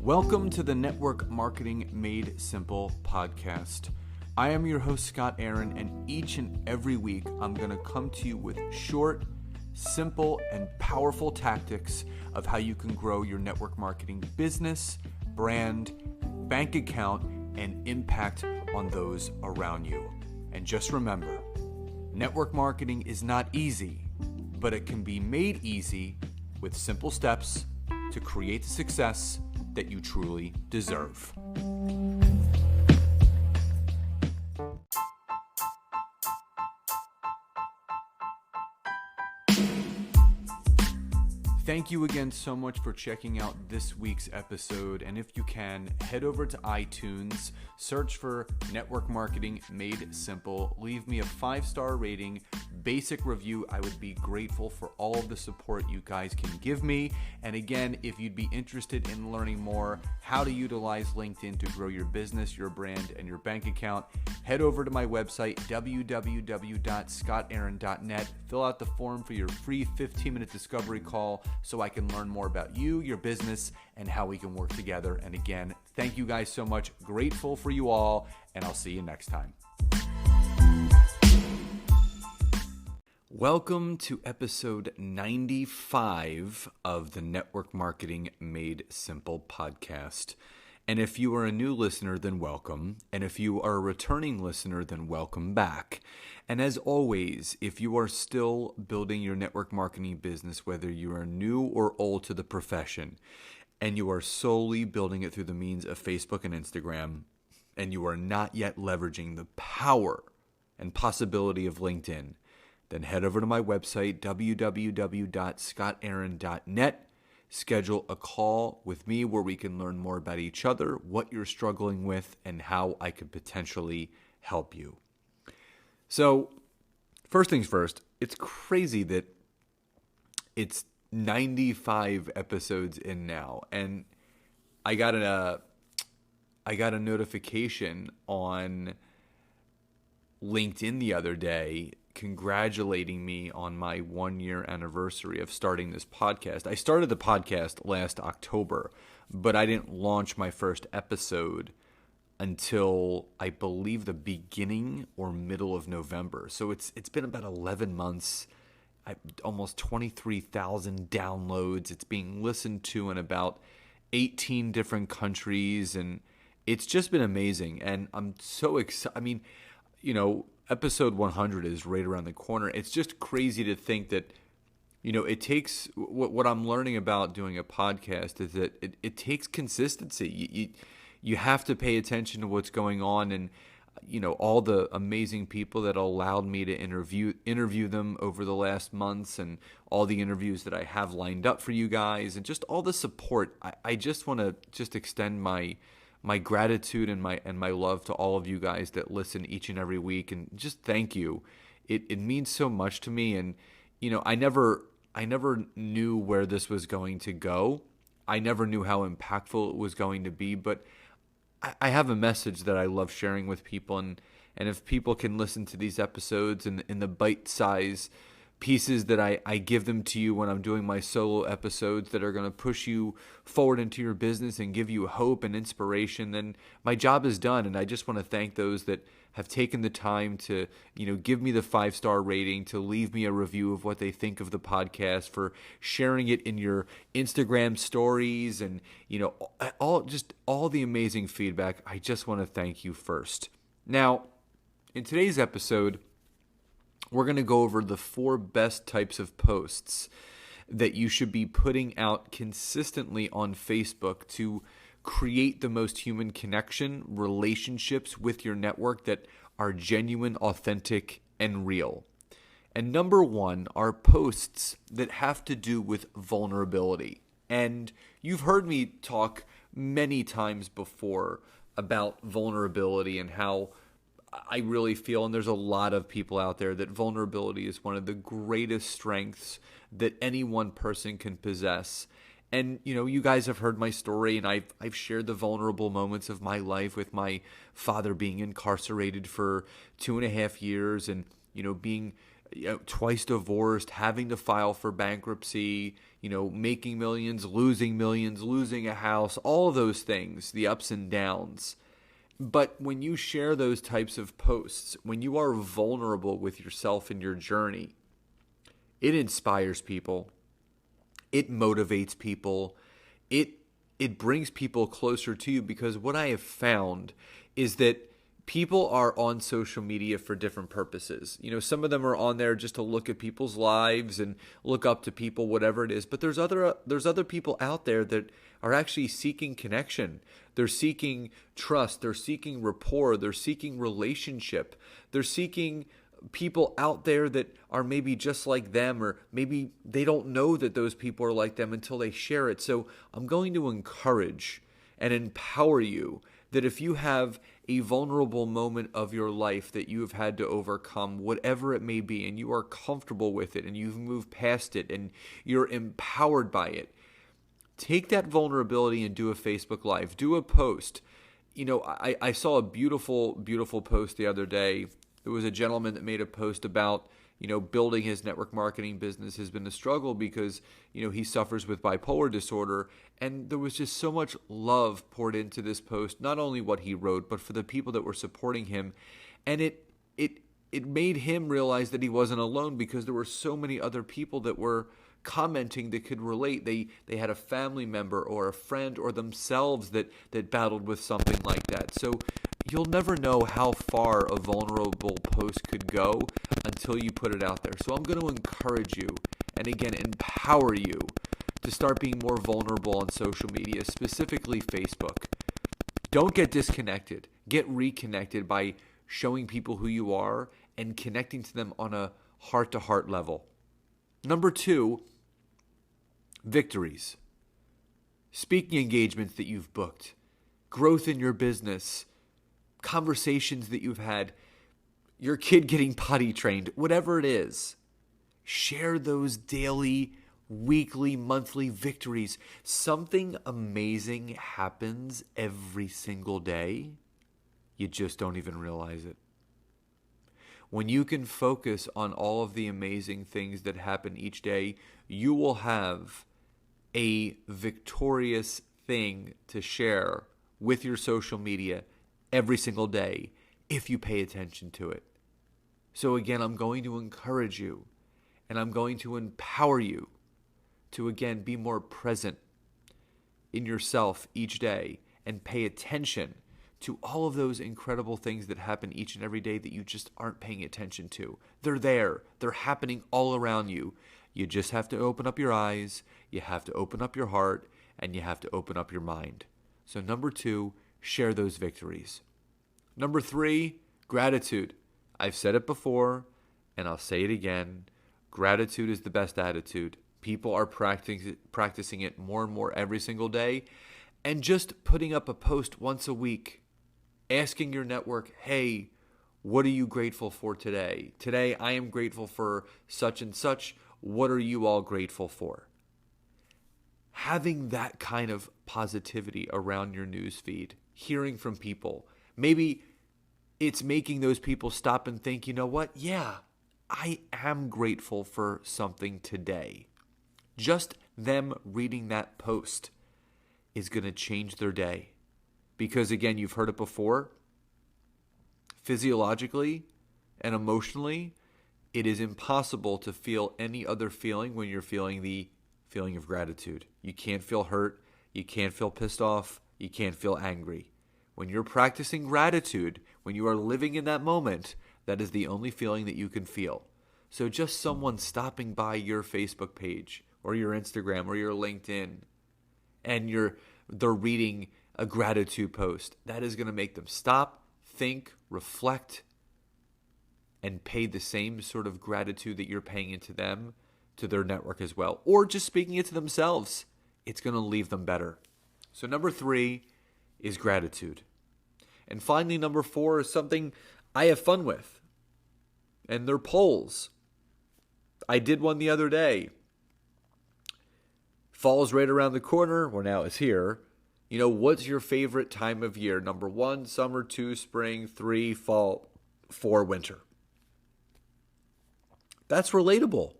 Welcome to the Network Marketing Made Simple podcast. I am your host, Scott Aaron, and each and every week I'm going to come to you with short, simple, and powerful tactics of how you can grow your network marketing business, brand, bank account, and impact on those around you. And just remember, network marketing is not easy, but it can be made easy with simple steps to create the success that you truly deserve. Thank you again so much for checking out this week's episode. And if you can, head over to iTunes, search for Network Marketing Made Simple, leave me a 5-star rating, basic review. I would be grateful for all of the support you guys can give me. And again, if you'd be interested in learning more how to utilize LinkedIn to grow your business, your brand, and your bank account, head over to my website, www.scottaaron.net. Fill out the form for your free 15-minute discovery call so I can learn more about you, your business, and how we can work together. And again, thank you guys so much. Grateful for you all, and I'll see you next time. Welcome to episode 95 of the Network Marketing Made Simple podcast. And if you are a new listener, then welcome. And if you are a returning listener, then welcome back. And as always, if you are still building your network marketing business, whether you are new or old to the profession, and you are solely building it through the means of Facebook and Instagram, and you are not yet leveraging the power and possibility of LinkedIn, then head over to my website, www.scottaaron.net. Schedule a call with me where we can learn more about each other, what you're struggling with, and how I could potentially help you. So, first things first, it's crazy that it's 95 episodes in now, and I got a notification on LinkedIn the other day congratulating me on my 1-year anniversary of starting this podcast. I started the podcast last October, but I didn't launch my first episode until I believe the beginning or middle of November. So it's been about 11 months, almost 23,000 downloads. It's being listened to in about 18 different countries, and it's just been amazing. And I'm so excited. I mean, episode 100 is right around the corner. It's just crazy to think that, it takes, what I'm learning about doing a podcast is that it takes consistency. You have to pay attention to what's going on, and, all the amazing people that allowed me to interview them over the last months, and all the interviews that I have lined up for you guys, and just all the support. I just want to extend my gratitude and my love to all of you guys that listen each and every week, and just thank you. It means so much to me, and I never knew where this was going to go. I never knew how impactful it was going to be, but I have a message that I love sharing with people, and if people can listen to these episodes in the bite-size pieces that I give them to you when I'm doing my solo episodes that are going to push you forward into your business and give you hope and inspiration, then my job is done. And I just want to thank those that have taken the time to, give me the 5-star rating, to leave me a review of what they think of the podcast, for sharing it in your Instagram stories, and, all the amazing feedback. I just want to thank you first. Now, in today's episode, we're going to go over the 4 best types of posts that you should be putting out consistently on Facebook to create the most human connection, relationships with your network that are genuine, authentic, and real. And number 1 are posts that have to do with vulnerability. And you've heard me talk many times before about vulnerability and how I really feel, and there's a lot of people out there, that vulnerability is one of the greatest strengths that any one person can possess. And, you guys have heard my story, and I've shared the vulnerable moments of my life with my father being incarcerated for 2.5 years, and, being twice divorced, having to file for bankruptcy, making millions, losing a house, all of those things, the ups and downs. But when you share those types of posts, when you are vulnerable with yourself and your journey, it inspires people. It motivates people. It brings people closer to you, because what I have found is that people are on social media for different purposes. Some of them are on there just to look at people's lives and look up to people, whatever it is. But there's other people out there that are actually seeking connection. They're seeking trust. They're seeking rapport. They're seeking relationship. They're seeking people out there that are maybe just like them, or maybe they don't know that those people are like them until they share it. So I'm going to encourage and empower you that if you have a vulnerable moment of your life that you have had to overcome, whatever it may be, and you are comfortable with it and you've moved past it and you're empowered by it, take that vulnerability and do a Facebook Live, do a post. I saw a beautiful, beautiful post the other day. There was a gentleman that made a post about, building his network marketing business has been a struggle because, he suffers with bipolar disorder. And there was just so much love poured into this post, not only what he wrote, but for the people that were supporting him. And it made him realize that he wasn't alone, because there were so many other people that were commenting that could relate. They had a family member or a friend or themselves that battled with something like that. So you'll never know how far a vulnerable post could go until you put it out there. So I'm going to encourage you, and again, empower you to start being more vulnerable on social media, specifically Facebook. Don't get disconnected. Get reconnected by showing people who you are and connecting to them on a heart-to-heart level. Number 2, victories. Speaking engagements that you've booked, growth in your business, conversations that you've had, your kid getting potty trained, whatever it is. Share those daily, weekly, monthly victories. Something amazing happens every single day. You just don't even realize it. When you can focus on all of the amazing things that happen each day, you will have a victorious thing to share with your social media every single day if you pay attention to it. So again, I'm going to encourage you and I'm going to empower you to again be more present in yourself each day and pay attention to all of those incredible things that happen each and every day that you just aren't paying attention to. They're there. They're happening all around you. You just have to open up your eyes, you have to open up your heart, and you have to open up your mind. So number 2, share those victories. Number 3, gratitude. I've said it before, and I'll say it again. Gratitude is the best attitude. People are practicing it more and more every single day. And just putting up a post once a week, asking your network, hey, what are you grateful for today? Today, I am grateful for such and such. What are you all grateful for? Having that kind of positivity around your news feed, hearing from people, maybe it's making those people stop and think, you know what? Yeah, I am grateful for something today. Just them reading that post is going to change their day. Because again, you've heard it before, physiologically and emotionally, it is impossible to feel any other feeling when you're feeling the feeling of gratitude. You can't feel hurt, you can't feel pissed off, you can't feel angry. When you're practicing gratitude, when you are living in that moment, that is the only feeling that you can feel. So just someone stopping by your Facebook page or your Instagram or your LinkedIn and they're reading a gratitude post, that is going to make them stop, think, reflect, and pay the same sort of gratitude that you're paying into them to their network as well. Or just speaking it to themselves, it's going to leave them better. So number 3 is gratitude. And finally, number 4 is something I have fun with. And they're polls. I did one the other day. Fall's right around the corner. Well, now it's here. What's your favorite time of year? Number 1, summer, 2, spring, 3, fall, 4, winter. That's relatable.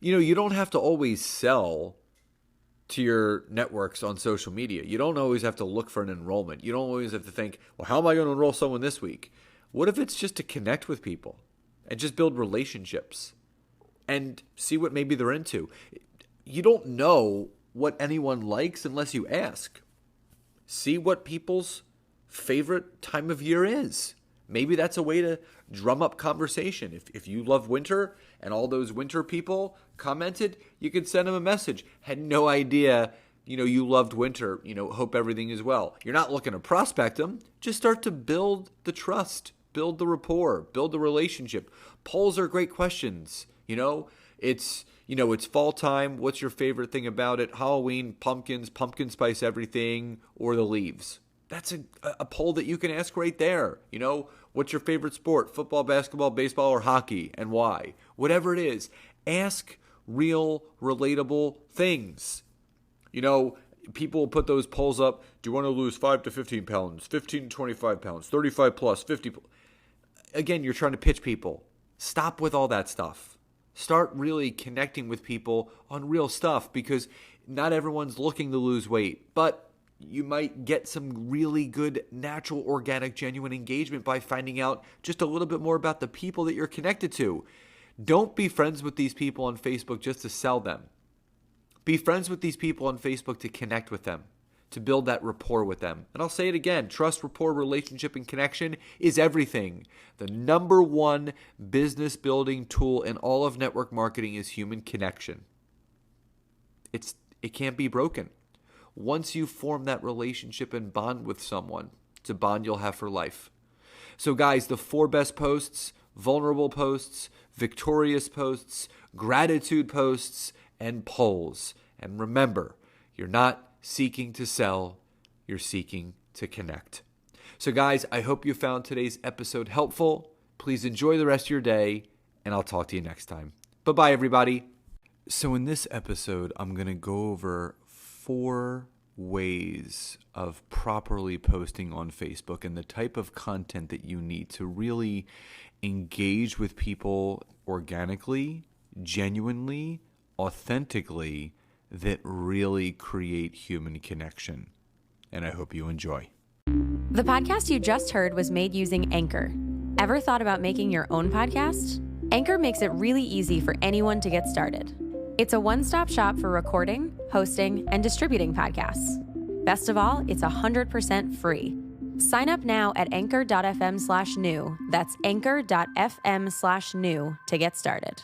You don't have to always sell to your networks on social media. You don't always have to look for an enrollment. You don't always have to think, well, how am I going to enroll someone this week? What if it's just to connect with people and just build relationships and see what maybe they're into? You don't know what anyone likes unless you ask. See what people's favorite time of year is. Maybe that's a way to drum up conversation. If you love winter and all those winter people commented, you could send them a message. Had no idea, you loved winter. Hope everything is well. You're not looking to prospect them. Just start to build the trust, build the rapport, build the relationship. Polls are great questions. It's fall time. What's your favorite thing about it? Halloween, pumpkins, pumpkin spice everything, or the leaves. That's a poll that you can ask right there. What's your favorite sport? Football, basketball, baseball, or hockey, and why? Whatever it is, ask real, relatable things. People put those polls up. Do you want to lose 5 to 15 pounds, 15 to 25 pounds, 35 plus, 50? Again, you're trying to pitch people. Stop with all that stuff. Start really connecting with people on real stuff, because not everyone's looking to lose weight, but you might get some really good, natural, organic, genuine engagement by finding out just a little bit more about the people that you're connected to. Don't be friends with these people on Facebook just to sell them. Be friends with these people on Facebook to connect with them, to build that rapport with them. And I'll say it again, trust, rapport, relationship, and connection is everything. The number one business building tool in all of network marketing is human connection. It can't be broken. Once you form that relationship and bond with someone, it's a bond you'll have for life. So guys, the 4 best posts: vulnerable posts, victorious posts, gratitude posts, and polls. And remember, you're not seeking to sell, you're seeking to connect. So guys, I hope you found today's episode helpful. Please enjoy the rest of your day, and I'll talk to you next time. Bye-bye, everybody. So in this episode, I'm going to go over 4 ways of properly posting on Facebook and the type of content that you need to really engage with people organically, genuinely, authentically, that really create human connection. And I hope you enjoy. The podcast you just heard was made using Anchor. Ever thought about making your own podcast? Anchor makes it really easy for anyone to get started. It's a one-stop shop for recording, hosting, and distributing podcasts. Best of all, it's 100% free. Sign up now at anchor.fm/new. That's anchor.fm/new to get started.